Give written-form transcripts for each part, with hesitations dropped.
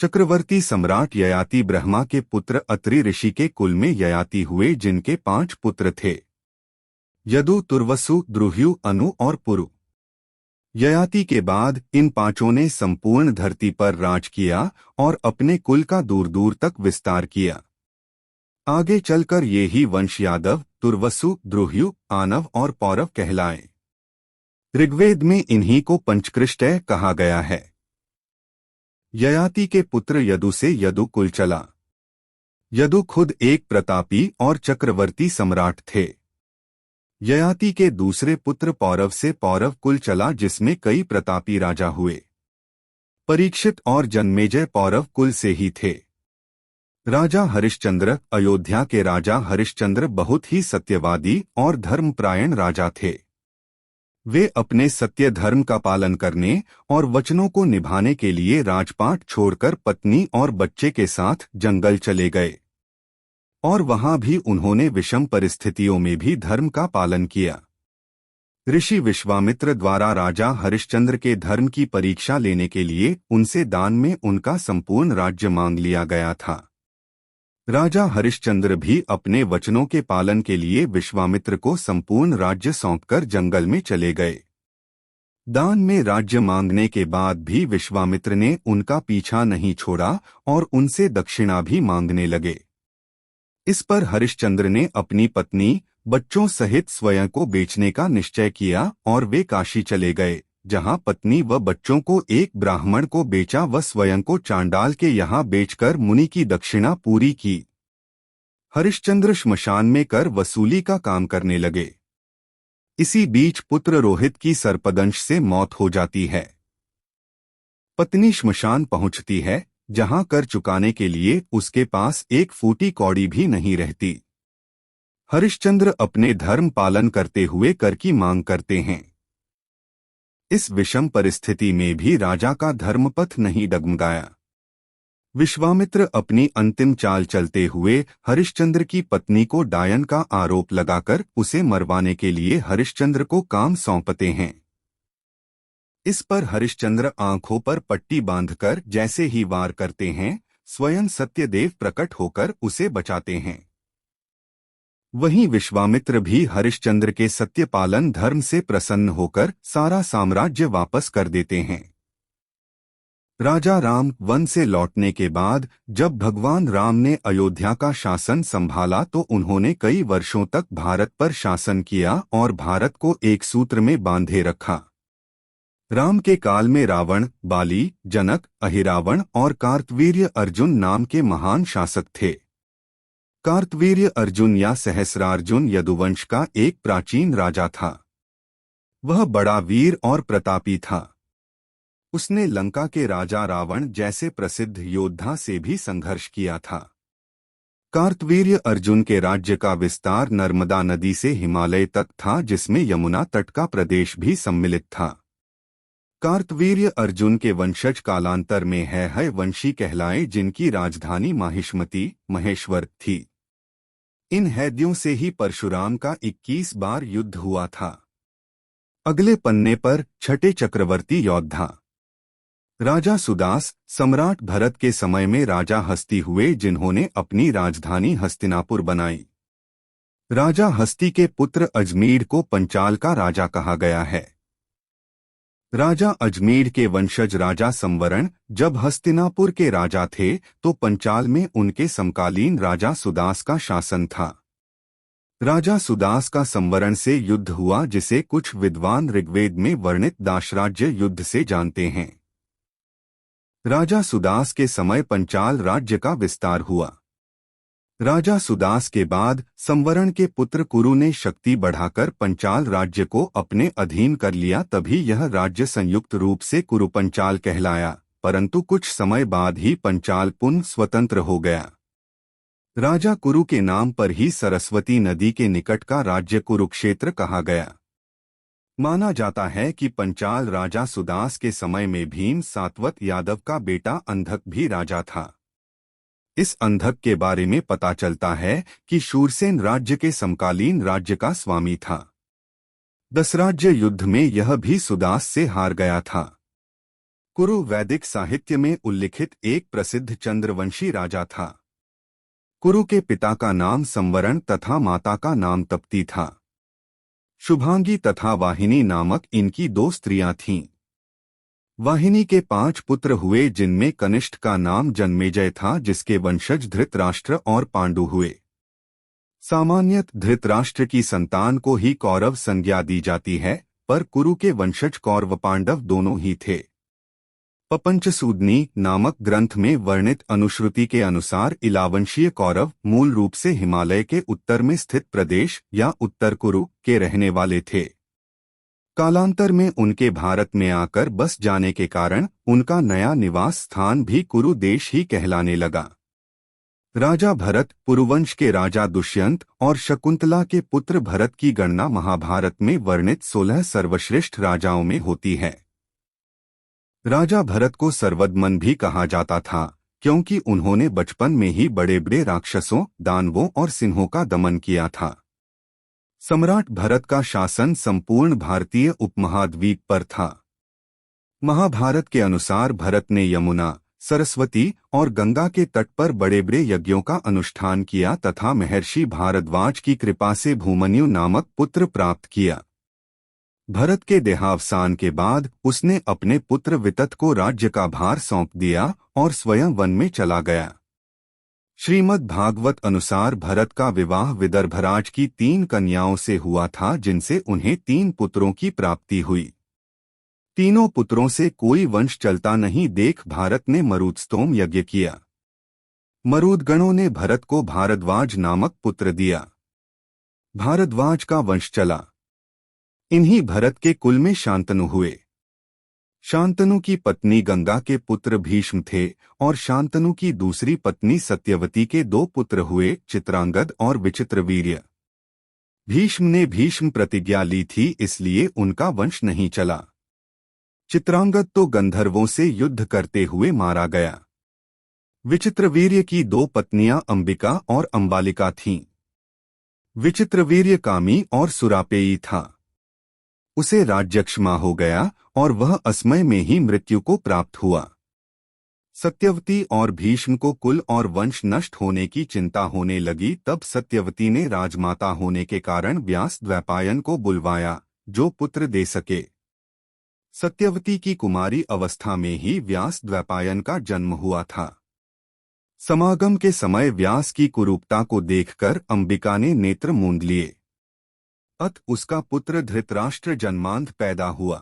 चक्रवर्ती सम्राट ययाति ब्रह्मा के पुत्र अत्रि ऋषि के कुल में ययाति हुए, जिनके 5 पुत्र थे, यदु, तुर्वसु, द्रुह्यु, अनु और पुरु। ययाति के बाद इन 5 ने संपूर्ण धरती पर राज किया और अपने कुल का दूर दूर तक विस्तार किया। आगे चलकर ये ही वंश यादव, तुर्वसु, द्रुह्यु, आनव और पौरव कहलाए। ऋग्वेद में इन्हीं को पंचकृष्टय कहा गया है। ययाति के पुत्र यदु से यदु कुल चला। यदु खुद एक प्रतापी और चक्रवर्ती सम्राट थे। ययाति के दूसरे पुत्र पौरव से पौरव कुल चला, जिसमें कई प्रतापी राजा हुए। परीक्षित और जन्मेजय पौरव कुल से ही थे। राजा हरिश्चंद्र, अयोध्या के राजा हरिश्चंद्र बहुत ही सत्यवादी और धर्मपरायण राजा थे। वे अपने सत्य धर्म का पालन करने और वचनों को निभाने के लिए राजपाट छोड़कर पत्नी और बच्चे के साथ जंगल चले गए, और वहां भी उन्होंने विषम परिस्थितियों में भी धर्म का पालन किया। ऋषि विश्वामित्र द्वारा राजा हरिश्चंद्र के धर्म की परीक्षा लेने के लिए उनसे दान में उनका संपूर्ण राज्य मांग लिया गया था। राजा हरिश्चंद्र भी अपने वचनों के पालन के लिए विश्वामित्र को संपूर्ण राज्य सौंपकर जंगल में चले गए। दान में राज्य मांगने के बाद भी विश्वामित्र ने उनका पीछा नहीं छोड़ा और उनसे दक्षिणा भी मांगने लगे। इस पर हरिश्चंद्र ने अपनी पत्नी, बच्चों सहित स्वयं को बेचने का निश्चय किया और वे काशी चले गए, जहां पत्नी व बच्चों को एक ब्राह्मण को बेचा व स्वयं को चांडाल के यहाँ बेचकर मुनि की दक्षिणा पूरी की। हरिश्चंद्र श्मशान में कर वसूली का काम करने लगे। इसी बीच पुत्र रोहित की सर्पदंश से मौत हो जाती है। पत्नी श्मशान पहुंचती है, जहां कर चुकाने के लिए उसके पास एक फूटी कौड़ी भी नहीं रहती। हरिश्चंद्र अपने धर्म पालन करते हुए कर की मांग करते हैं। इस विषम परिस्थिति में भी राजा का धर्मपथ नहीं डगमगाया। विश्वामित्र अपनी अंतिम चाल चलते हुए हरिश्चंद्र की पत्नी को डायन का आरोप लगाकर उसे मरवाने के लिए हरिश्चंद्र को काम सौंपते हैं। इस पर हरिश्चंद्र आंखों पर पट्टी बांधकर जैसे ही वार करते हैं, स्वयं सत्यदेव प्रकट होकर उसे बचाते हैं। वहीं विश्वामित्र भी हरिश्चंद्र के सत्यपालन धर्म से प्रसन्न होकर सारा साम्राज्य वापस कर देते हैं। राजा राम वन से लौटने के बाद जब भगवान राम ने अयोध्या का शासन संभाला तो उन्होंने कई वर्षों तक भारत पर शासन किया और भारत को एक सूत्र में बांधे रखा। राम के काल में रावण, बाली, जनक, अहिरावण और कार्तवीर्य अर्जुन नाम के महान शासक थे। कार्तवीर्य अर्जुन या सहस्रार्जुन यदुवंश का एक प्राचीन राजा था। वह बड़ा वीर और प्रतापी था। उसने लंका के राजा रावण जैसे प्रसिद्ध योद्धा से भी संघर्ष किया था। कार्तवीर्य अर्जुन के राज्य का विस्तार नर्मदा नदी से हिमालय तक था, जिसमें यमुना तट का प्रदेश भी सम्मिलित था। कार्तवीर्य अर्जुन के वंशज कालांतर में है वंशी कहलाए, जिनकी राजधानी माहिष्मती, महेश्वर थी। इन हैद्यों से ही परशुराम का 21 बार युद्ध हुआ था। अगले पन्ने पर छठे चक्रवर्ती योद्धा राजा सुदास सम्राट भरत के समय में राजा हस्ती हुए, जिन्होंने अपनी राजधानी हस्तिनापुर बनाई। राजा हस्ती के पुत्र अजमीर को पंचाल का राजा कहा गया है। राजा अजमेर के वंशज राजा संवरण जब हस्तिनापुर के राजा थे तो पंचाल में उनके समकालीन राजा सुदास का शासन था। राजा सुदास का संवरण से युद्ध हुआ, जिसे कुछ विद्वान ऋग्वेद में वर्णित दाशराज्य युद्ध से जानते हैं। राजा सुदास के समय पंचाल राज्य का विस्तार हुआ। राजा सुदास के बाद संवरण के पुत्र कुरु ने शक्ति बढ़ाकर पंचाल राज्य को अपने अधीन कर लिया। तभी यह राज्य संयुक्त रूप से कुरु पंचाल कहलाया, परंतु कुछ समय बाद ही पंचाल पुनः स्वतंत्र हो गया। राजा कुरु के नाम पर ही सरस्वती नदी के निकट का राज्य कुरुक्षेत्र कहा गया। माना जाता है कि पंचाल राजा सुदास के समय में भीम सातवत यादव का बेटा अंधक भी राजा था। इस अंधक के बारे में पता चलता है कि शूरसेन राज्य के समकालीन राज्य का स्वामी था। दसराज्य युद्ध में यह भी सुदास से हार गया था। कुरु वैदिक साहित्य में उल्लिखित एक प्रसिद्ध चंद्रवंशी राजा था। कुरु के पिता का नाम संवरण तथा माता का नाम तप्ती था। शुभांगी तथा वाहिनी नामक इनकी 2 स्त्रियां थीं। वाहिनी के 5 पुत्र हुए, जिनमें कनिष्ठ का नाम जन्मेजय था, जिसके वंशज धृतराष्ट्र और पांडु हुए। सामान्यत धृतराष्ट्र की संतान को ही कौरव संज्ञा दी जाती है, पर कुरु के वंशज कौरव पांडव दोनों ही थे। पपंचसूदनी नामक ग्रंथ में वर्णित अनुश्रुति के अनुसार इलावंशीय कौरव मूल रूप से हिमालय के उत्तर में स्थित प्रदेश या उत्तर कुरु के रहने वाले थे। कालांतर में उनके भारत में आकर बस जाने के कारण उनका नया निवास स्थान भी कुरु देश ही कहलाने लगा। राजा भरत, पुरुवंश के राजा दुष्यंत और शकुंतला के पुत्र भरत की गणना महाभारत में वर्णित 16 सर्वश्रेष्ठ राजाओं में होती है। राजा भरत को सर्वदमन भी कहा जाता था, क्योंकि उन्होंने बचपन में ही बड़े बड़े राक्षसों, दानवों और सिंहों का दमन किया था। सम्राट भरत का शासन संपूर्ण भारतीय उपमहाद्वीप पर था। महाभारत के अनुसार भरत ने यमुना, सरस्वती और गंगा के तट पर बड़े बड़े यज्ञों का अनुष्ठान किया तथा महर्षि भारद्वाज की कृपा से भूमन्यु नामक पुत्र प्राप्त किया। भरत के देहावसान के बाद उसने अपने पुत्र वितत को राज्य का भार सौंप दिया और स्वयं वन में चला गया। श्रीमद् भागवत अनुसार भरत का विवाह विदर्भराज की 3 कन्याओं से हुआ था, जिनसे उन्हें 3 पुत्रों की प्राप्ति हुई। तीनों पुत्रों से कोई वंश चलता नहीं देख भारत ने मरुत्स्तोम यज्ञ किया। मरुदगणों ने भरत को भारद्वाज नामक पुत्र दिया। भारद्वाज का वंश चला। इन्हीं भरत के कुल में शांतनु हुए। शांतनु की पत्नी गंगा के पुत्र भीष्म थे और शांतनु की दूसरी पत्नी सत्यवती के 2 पुत्र हुए, चित्रांगद और विचित्रवीर्य। भीष्म ने भीष्म प्रतिज्ञा ली थी, इसलिए उनका वंश नहीं चला। चित्रांगद तो गंधर्वों से युद्ध करते हुए मारा गया। विचित्रवीर्य की 2 पत्नियां अंबिका और अंबालिका थीं। विचित्रवीर्य कामी और सुरापेयी था। उसे राज्यक्षमा हो गया और वह असमय में ही मृत्यु को प्राप्त हुआ। सत्यवती और भीष्म को कुल और वंश नष्ट होने की चिंता होने लगी। तब सत्यवती ने राजमाता होने के कारण व्यास द्वैपायन को बुलवाया, जो पुत्र दे सके। सत्यवती की कुमारी अवस्था में ही व्यास द्वैपायन का जन्म हुआ था। समागम के समय व्यास की कुरूपता को देखकर अंबिका ने नेत्र मूंद लिए। अत उसका पुत्र धृतराष्ट्र जन्मांध पैदा हुआ।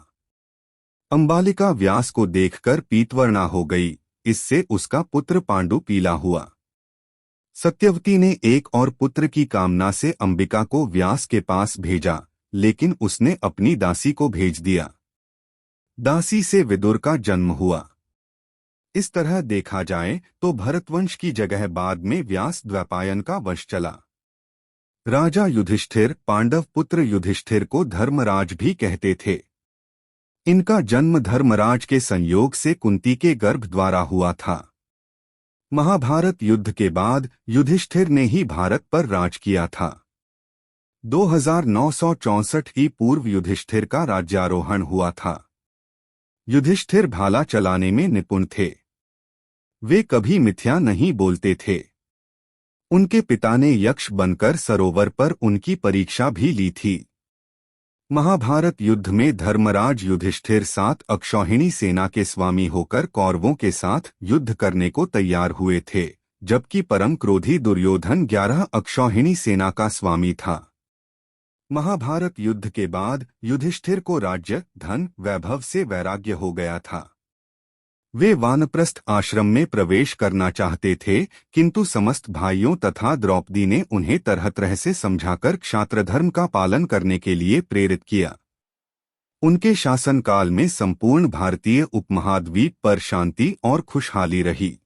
अंबालिका व्यास को देखकर पीतवर्णा हो गई, इससे उसका पुत्र पांडु पीला हुआ। सत्यवती ने एक और पुत्र की कामना से अंबिका को व्यास के पास भेजा, लेकिन उसने अपनी दासी को भेज दिया। दासी से विदुर का जन्म हुआ। इस तरह देखा जाए तो भरतवंश की जगह बाद में व्यास द्वैपायन का वंश चला। राजा युधिष्ठिर, पांडव पुत्र युधिष्ठिर को धर्मराज भी कहते थे। इनका जन्म धर्मराज के संयोग से कुंती के गर्भ द्वारा हुआ था। महाभारत युद्ध के बाद युधिष्ठिर ने ही भारत पर राज किया था। 2964 की पूर्व युधिष्ठिर का राज्यारोहण हुआ था। युधिष्ठिर भाला चलाने में निपुण थे। वे कभी मिथ्या नहीं बोलते थे। उनके पिता ने यक्ष बनकर सरोवर पर उनकी परीक्षा भी ली थी। महाभारत युद्ध में धर्मराज युधिष्ठिर 7 अक्षौहिणी सेना के स्वामी होकर कौरवों के साथ युद्ध करने को तैयार हुए थे, जबकि परम क्रोधी दुर्योधन 11 अक्षौहिणी सेना का स्वामी था। महाभारत युद्ध के बाद युधिष्ठिर को राज्य, धन, वैभव से वैराग्य हो गया था। वे वानप्रस्थ आश्रम में प्रवेश करना चाहते थे, किंतु समस्त भाइयों तथा द्रौपदी ने उन्हें तरह तरह से समझाकर क्षात्रधर्म का पालन करने के लिए प्रेरित किया। उनके शासनकाल में संपूर्ण भारतीय उपमहाद्वीप पर शांति और खुशहाली रही।